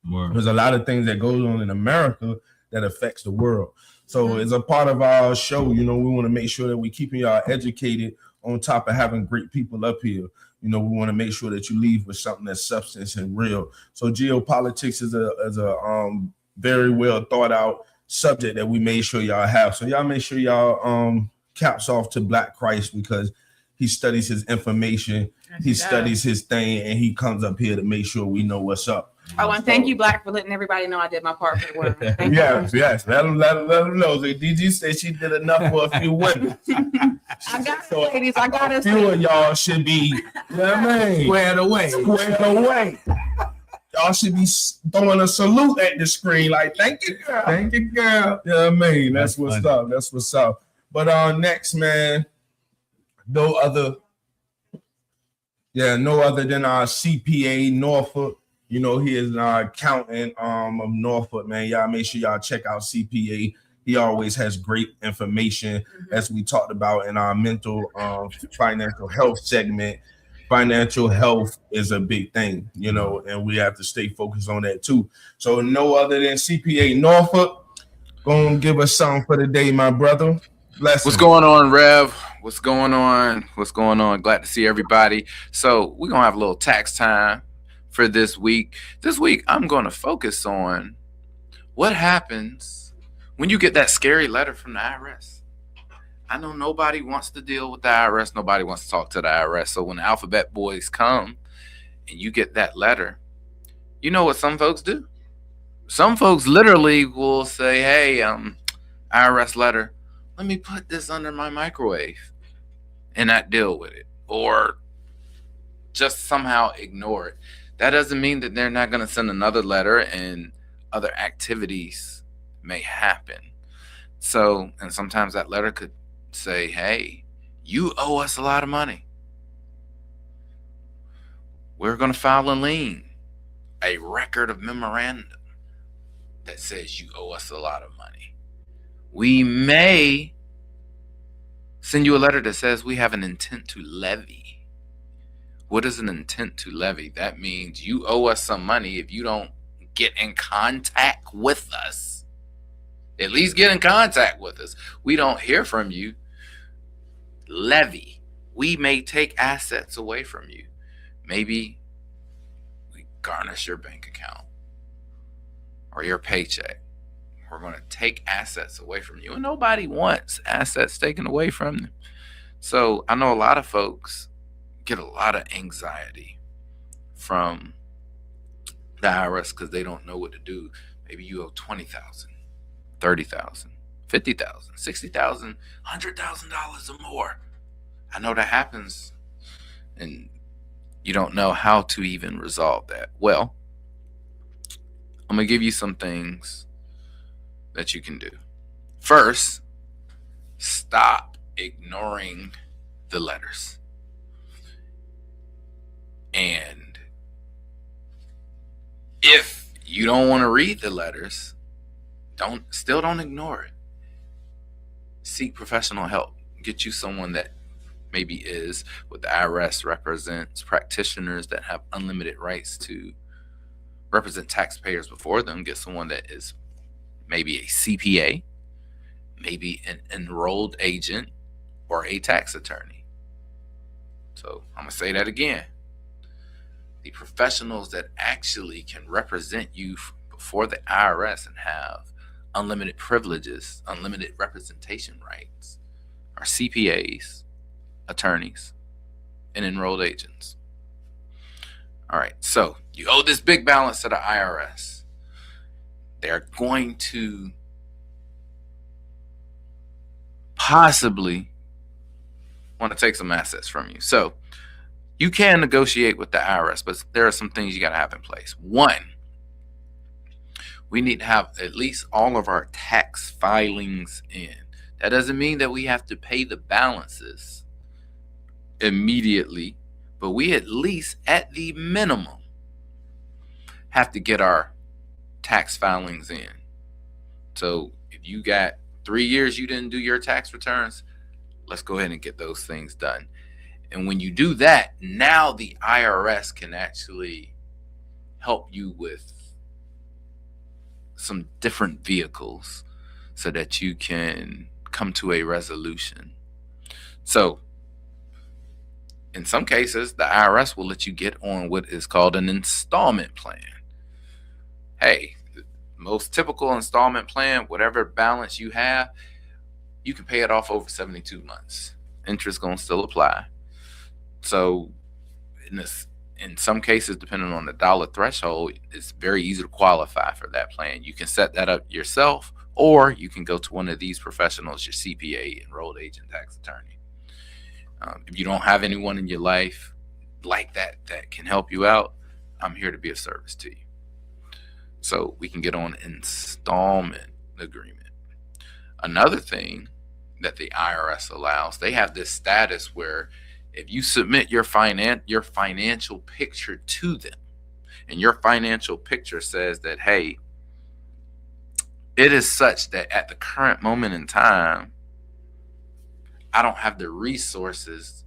Word. There's a lot of things that goes on in America that affects the world. So as a part of our show, we want to make sure that we're keeping y'all educated on top of having great people up here. We want to make sure that you leave with something that's substance and real. So geopolitics is a very well thought out subject that we made sure y'all have. So y'all make sure y'all caps off to Black Christ, because he studies his information, he studies his thing, and he comes up here to make sure we know what's up. Oh, and thank you, Black, for letting everybody know I did my part for the world. Thank you. Yes. Let them know. So DG said she did enough for a few women. I got it, ladies. I got it. A few of y'all should be, Squared away. Y'all should be throwing a salute at the screen, like, thank you, girl. Thank you, girl. That's what's up. That's what's up. But next, man, no other than our CPA Norfolk. He is an accountant of Norfolk, man. Y'all make sure y'all check out CPA. He always has great information, as we talked about in our mental financial health segment. Financial health is a big thing, and we have to stay focused on that too. So no other than CPA Norfolk. Gonna give us something for the day, my brother. Bless What's him. going on, Rev? What's going on? Glad to see everybody. So we're going to have a little tax time for this week. This week, I'm going to focus on what happens when you get that scary letter from the IRS. I know nobody wants to deal with the IRS. Nobody wants to talk to the IRS. So when the alphabet boys come and you get that letter, you know what some folks do? some folks literally will say, hey, IRS letter, let me put this under my microwave and not deal with it, or just somehow ignore it. That doesn't mean that they're not going to send another letter and other activities may happen. So, and sometimes that letter could say, hey, you owe us a lot of money. We're going to file a lien, a record of memorandum that says you owe us a lot of money. We may send you a letter that says we have an intent to levy. What is an intent to levy? That means you owe us some money. If you don't get in contact with us, at least get in contact with us. We don't hear from you. Levy. We may take assets away from you. Maybe we garnish your bank account or your paycheck. We're going to take assets away from you. And nobody wants assets taken away from them. So I know a lot of folks get a lot of anxiety from the IRS because they don't know what to do. Maybe you owe $20,000, $30,000, $50,000, $60,000, $100,000 or more. I know that happens, and you don't know how to even resolve that. Well, I'm going to give you some things that you can do. First, stop ignoring the letters. And if you don't want to read the letters, don't ignore it. Seek professional help. Get you someone that maybe is what the IRS represents, practitioners that have unlimited rights to represent taxpayers before them. Get someone that is maybe a CPA, maybe an enrolled agent, or a tax attorney. So I'm going to say that again. The professionals that actually can represent you before the IRS and have unlimited privileges, unlimited representation rights, are CPAs, attorneys, and enrolled agents. All right, so you owe this big balance to the IRS. They're going to possibly want to take some assets from you. So you can negotiate with the IRS, but there are some things you got to have in place. One, we need to have at least all of our tax filings in. That doesn't mean that we have to pay the balances immediately, but we at least, at the minimum, have to get our tax filings in. So if you got 3 years you didn't do your tax returns, let's go ahead and get those things done. And when you do that, now the IRS can actually help you with some different vehicles so that you can come to a resolution. So in some cases, the IRS will let you get on what is called an installment plan. Hey, the most typical installment plan, whatever balance you have, you can pay it off over 72 months. Interest going to still apply. So in some cases, depending on the dollar threshold, it's very easy to qualify for that plan. You can set that up yourself, or you can go to one of these professionals, your CPA, enrolled agent, tax attorney. If you don't have anyone in your life like that can help you out, I'm here to be of service to you. So we can get on installment agreement. Another thing that the IRS allows, they have this status where if you submit your financial picture to them, and your financial picture says that, hey, it is such that at the current moment in time, I don't have the resources,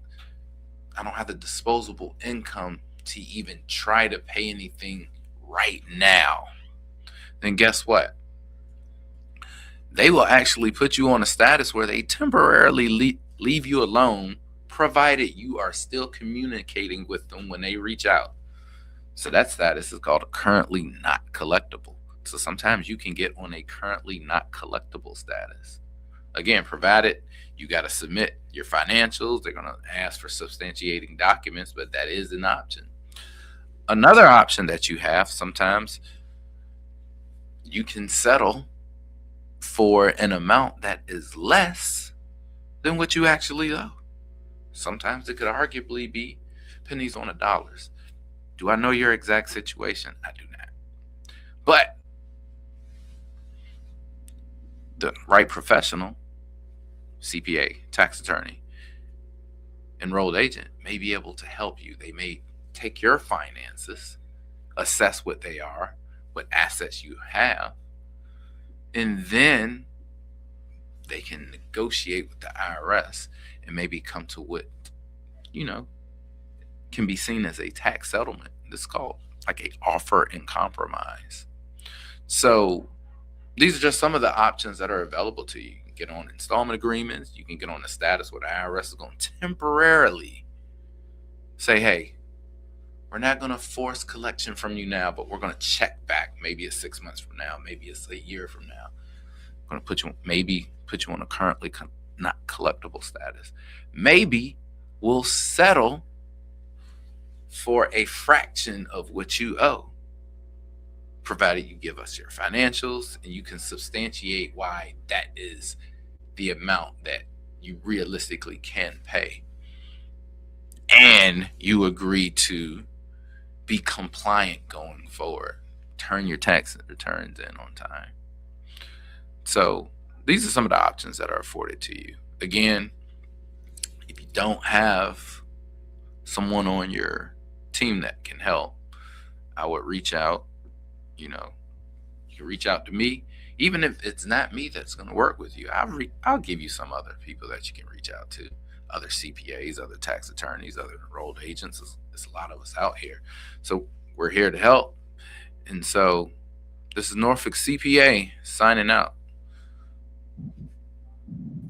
I don't have the disposable income to even try to pay anything right now, then guess what? They will actually put you on a status where they temporarily leave you alone, provided you are still communicating with them when they reach out. So that status is called a currently not collectible. So sometimes you can get on a currently not collectible status. Again, provided you got to submit your financials. They're going to ask for substantiating documents, but that is an option. Another option that you have sometimes, you can settle for an amount that is less than what you actually owe. Sometimes it could arguably be pennies on the dollars. Do I know your exact situation? I do not. But the right professional, CPA, tax attorney, enrolled agent may be able to help you. They may take your finances, assess what they are, what assets you have, and then they can negotiate with the IRS and maybe come to what, can be seen as a tax settlement. It's called like a offer in compromise. So these are just some of the options that are available to you. You can get on installment agreements. You can get on a status where the IRS is going to temporarily say, hey, we're not going to force collection from you now, but we're going to check back. Maybe it's 6 months from now. Maybe it's a year from now. We're going to put you on a currently not collectible status. Maybe we'll settle for a fraction of what you owe, provided you give us your financials and you can substantiate why that is the amount that you realistically can pay. And you agree to be compliant going forward. Turn your tax returns in on time. So these are some of the options that are afforded to you. Again, if you don't have someone on your team that can help, I would reach out. You can reach out to me. Even if it's not me that's going to work with you, I'll give you some other people that you can reach out to. Other CPAs, other tax attorneys, other enrolled agents. There's a lot of us out here. So we're here to help. And so this is Norfolk CPA signing out.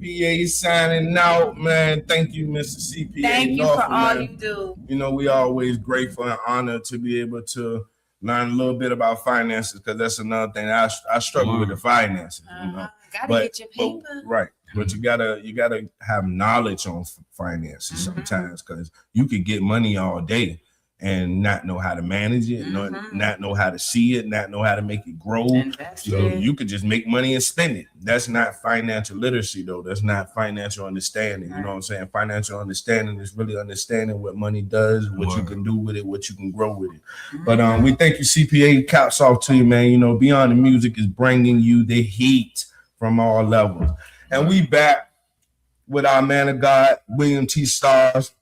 PA signing out, man. Thank you, Mr. CPA. Thank you Norfolk, for all man. you do. We always grateful and honored to be able to learn a little bit about finances, because that's another thing. I struggle with the finances. Gotta get your paper. Right. But you gotta have knowledge on finances sometimes, because you could get money all day and not know how to manage it, not know how to see it, not know how to make it grow. So you could just make money and spend it. That's not financial literacy, though. That's not financial understanding. You know what I'm saying? Financial understanding is really understanding what money does, what you can do with it, what you can grow with it. But we thank you, CPA. Caps off to you, man. Beyond the Music is bringing you the heat from all levels. And we back with our man of God, William T. Stars,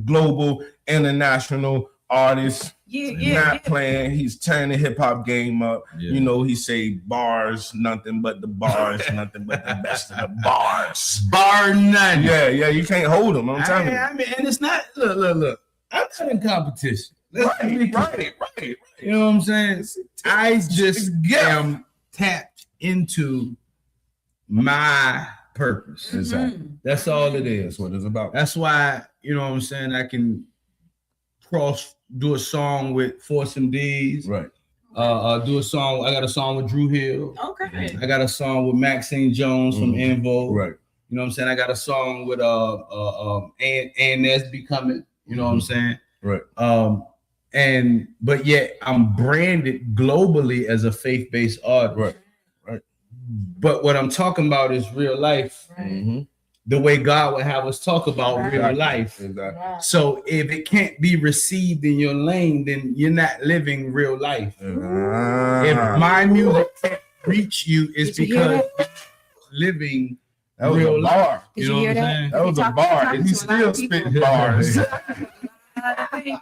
global, international artist. Not playing. He's turning the hip hop game up. He say bars, nothing but the bars, nothing but the best of the bars. Bar none. Yeah, you can't hold him. I'm telling you. I mean, and it's not. Look. I'm not in competition. Right. You know what I'm saying? I just am tapped into my purpose. Exactly. That's all it is. That's what it's about. That's why, you know what I'm saying, I can do a song with Force MDs. Right. Do a song. I got a song with Drew Hill. Okay. I got a song with Maxine Jones from Invo. Right. You know what I'm saying? I got a song with A&S Becoming. You know what I'm saying? Right. But yet I'm branded globally as a faith-based artist. Right. But what I'm talking about is real life. The way God would have us talk about real life. Exactly. So if it can't be received in your lane, then you're not living real life. If my music can't reach you, it's because living real life. You know what I'm saying? That was a bar, and he's still spitting bars. Hey,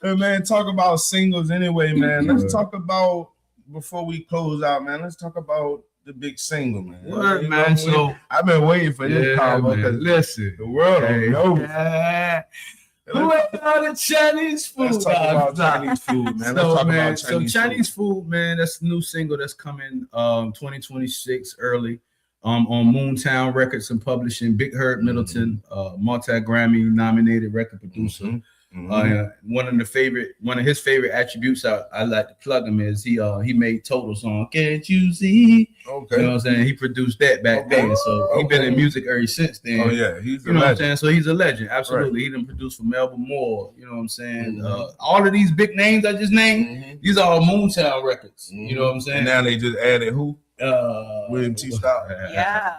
man, talk about singles anyway, man. Let's talk about, before we close out, man, let's talk about the big single, man. Word, man. So I've been waiting for this combo, because listen, the world don't know. Who ate all the Chinese food? Let's talk about Chinese food, man. Let's talk about Chinese food, man. That's a new single that's coming 2026 early. On Moontown Records and Publishing. Big Herb Middleton, multi-Grammy nominated record producer. One of his favorite attributes I like to plug him is he made Total song. Can't you see? Okay. You know what I'm saying? He produced that back then, so he been in music ever since then. Oh yeah, he's a You know what I'm legend. saying? So he's a legend. Absolutely. He done produced for Melba Moore. You know what I'm saying? All of these big names I just named, these are all Moontown records. You know what I'm saying? And now they just added who? William T. Stout. Yeah.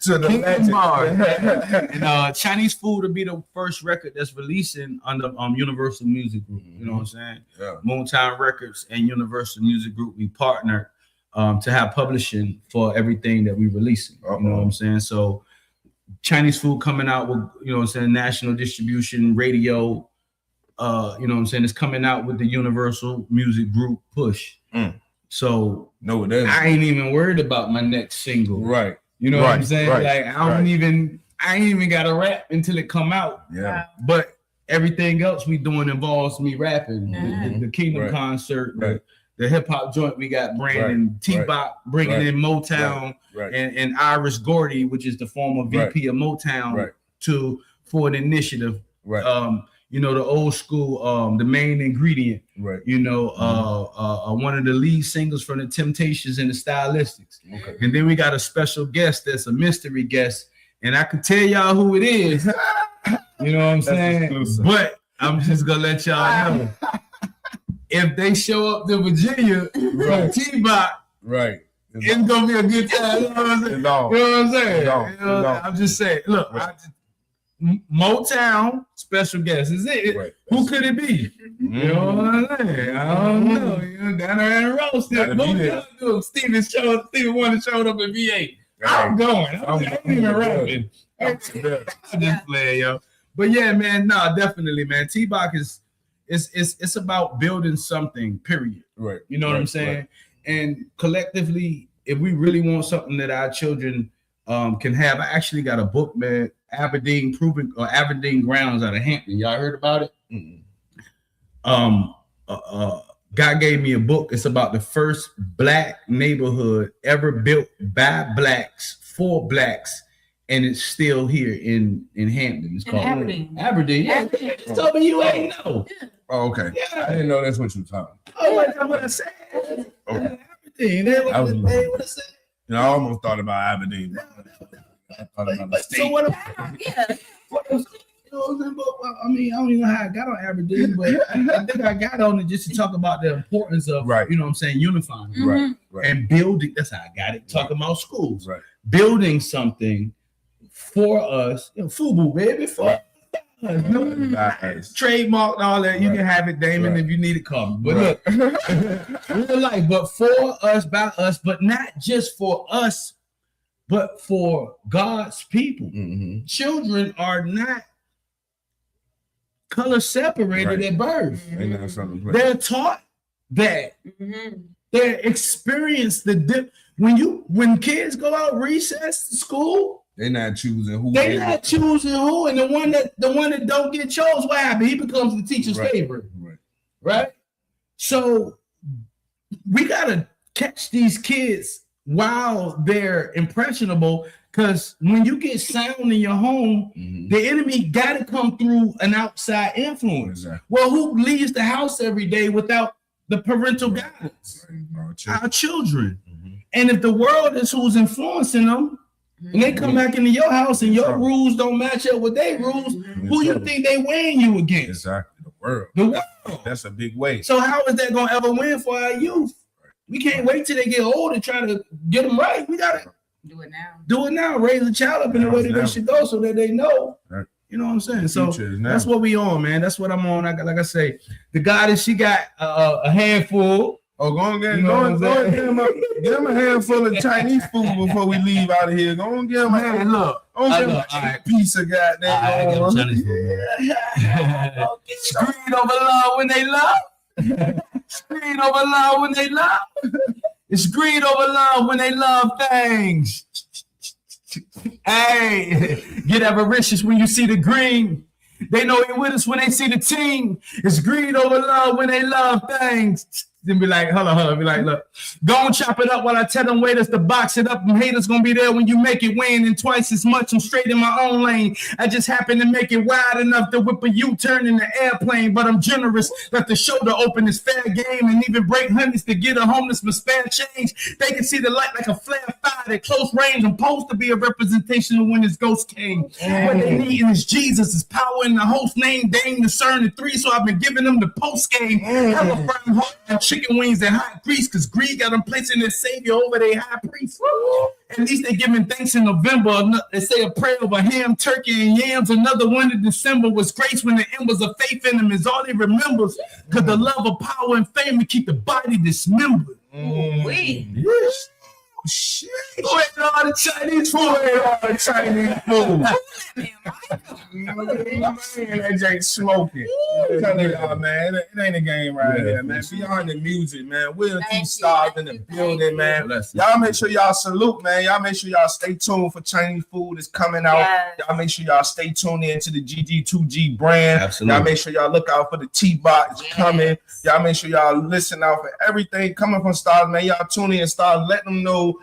To the legend. And Chinese Food will be the first record that's releasing under Universal Music Group. You know what I'm saying? Yeah. Moontown Records and Universal Music Group, we partnered to have publishing for everything that we releasing. You know what I'm saying? So Chinese Food coming out with, you know what I'm saying, national distribution, radio, you know what I'm saying, it's coming out with the Universal Music Group push. So No, it doesn't. I ain't even worried about my next single. Right. You know what I'm Right, saying? right, Like I ain't even got to rap until it come out. Yeah. But everything else we doing involves me rapping. The Kingdom Right. concert, Right. the hip hop joint we got Brandon T-Bop bringing Right. in Motown Right. and Iris Gordy, which is the former VP of Motown, Right. for an initiative. Right. You know, the old school, the main ingredient. Right. You know, one of the lead singers from the Temptations and the Stylistics. Okay. And then we got a special guest that's a mystery guest, and I can tell y'all who it is. You know what I'm saying? exclusive. But I'm just gonna let y'all know. If they show up to Virginia from T-Bot, Right. it's gonna be a good time. You know what I'm saying? It's on. You know what I'm saying? It's on. You know, It's on. I'm just saying. Look, Right. Motown special guest is it? Right. Who could it be? You know what I'm saying? I don't know. You know, down there in Roast, Gotta be there. Stephen Wonder showed up at VA. I'm going. I ain't even rapping. I'm just playing, yo. But yeah, man, definitely, man. T-Bach is it's about building something, period. Right. You know what I'm saying? Right. And collectively, if we really want something that our children can have, I actually got a book, man, Aberdeen Grounds out of Hampton. Y'all heard about it? God gave me a book. It's about the first black neighborhood ever built by blacks for blacks, and it's still here in Hampton. It's called Aberdeen. Aberdeen. Yeah, Aberdeen. you told me you ain't know. Oh, okay. Yeah. I didn't know that's what you were talking. Oh, that's what I said. Okay. Aberdeen. They I was what I said. You know, I almost thought about Aberdeen. I thought about the So state. what? Yeah. You know what I'm saying? But, I mean, I don't even know how I got on Aberdeen, but I think I got on it just to talk about the importance of, Right. you know what I'm saying, unifying Right. Right. and building. That's how I got it. Talking about schools, Right. building something for us. You know, FUBU, baby, for us. Nice. Trademark and all that. You Right. can have it, Damon, Right. if you need it, call me. But Right. look, real life, but for us, by us, but not just for us, but for God's people. Mm-hmm. Children are not color separated Right. at birth. Ain't that something to play? They're taught that. Mhm. They experience the dip. When kids go out recess to school, They're not choosing who they not choosing who, and the one that don't get chose, what happened? He becomes the teacher's Right. favorite, Right. right? So we gotta catch these kids while they're impressionable, because when you get sound in your home, Mhm. the enemy got to come through an outside influence. Exactly. Well, who leaves the house every day without the parental guidance? Our children. Our children. Mhm. And if the world is who's influencing them, and they come back into your house and your rules don't match up with their rules, who you think they weighing you against? Exactly. The world. The world. That's a big weight. So how is that gonna ever win for our youth? We can't wait till they get old and try to get them right. We gotta Do it now. do it now. Raise a child up in the way that they should go, so that they know. Right. You know what I'm saying? So Future is now. that's what we on, man. That's what I'm on. Like I say, the goddess, she got a handful. Oh, go and get, You know go what and, I'm go and saying? get him a handful of Chinese food before we leave out of here. Go and get him a Man, look. Go and I get him look, a all right. piece of goddamn. Screen over love when they love. Screen over love when they love. It's green over love when they love things. Hey, get avaricious when you see the green. They know you're with us when they see the team. It's green over love when they love things. Then be like, hold on, be like, look, go and chop it up while I tell them waiters to box it up. Them haters gonna be there when you make it win, and twice as much. I'm straight in my own lane. I just happen to make it wide enough to whip a U-turn in the airplane, but I'm generous. Let the shoulder open is fair game, and even break hundreds to get a homeless but spare change. They can see the light like a flare fire at close range. I'm supposed to be a representation of when his ghost came. What they need is Jesus, is power in the host name. They ain't discerning three, so I've been giving them the post game. Have a firm heart and chicken wings and hot grease, because greed got them placing their savior over their high priest. At least they giving thanks in November. They say a prayer over ham, turkey, and yams. Another one in December was grace when the embers of faith in them is all he remembers. Because the love of power and fame to keep the body dismembered. Yes. Oh, shit. Go ahead, all the Chinese food. Man, that Jake smoking. I'm telling y'all, man, it ain't a game right here, man. Beyond the music, man. We'll keep stars in the building, man. Y'all make sure y'all salute, man. Y'all make sure y'all stay tuned for Chinese food is coming out. Yes. Y'all make sure y'all stay tuned in to the GG2G brand. Absolutely. Y'all make sure y'all look out for the T-Box coming. Y'all make sure y'all listen out for everything coming from Stars, man. Y'all tune in and start letting them know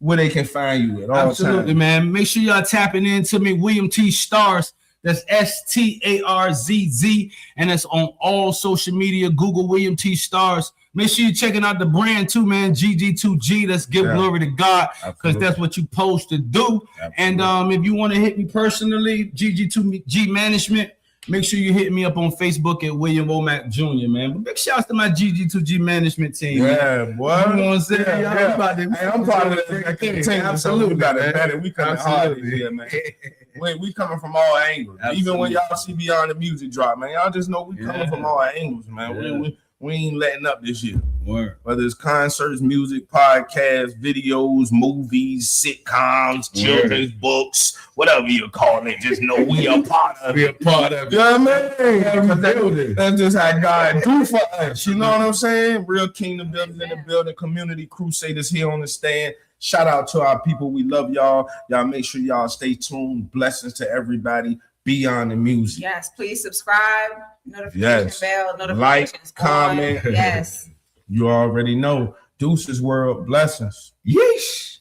where they can find you at all Absolutely, times. man. Make sure y'all tapping into me, William T. Stars. That's STARZZ, and that's on all social media. Google William T. Stars. Make sure you're checking out the brand too, man. GG2G. Let's give glory to God, because that's what you're supposed to do. Absolutely. And if you want to hit me personally, GG2G Management, make sure you hit me up on Facebook at William Womack Jr., man. But big shouts to my GG2G Management team. Yeah, boy. You know what I'm saying? Yeah, Y'all yeah. about to- Hey, I'm part of the team. Absolutely, We got it man. better. We coming hard Absolutely. this year, man. We coming from all angles. Even when y'all see Beyond the Music drop, man, y'all just know we coming from all angles, man. We ain't letting up this year. Word. Whether it's concerts, music, podcasts, videos, movies, sitcoms, children's books, whatever you call it, just know we a part of it. Be a part of it. You know what I mean? That's just how God do for us. You know what I'm saying? Real Kingdom Builders in the building, community crusaders here on the stand. Shout out to our people. We love y'all. Y'all make sure y'all stay tuned. Blessings to everybody. Beyond the Music. Yes, please subscribe, notification bell, notifications Like, on. comment. Yes. You already know. Deuces World. Blessings. Yeesh.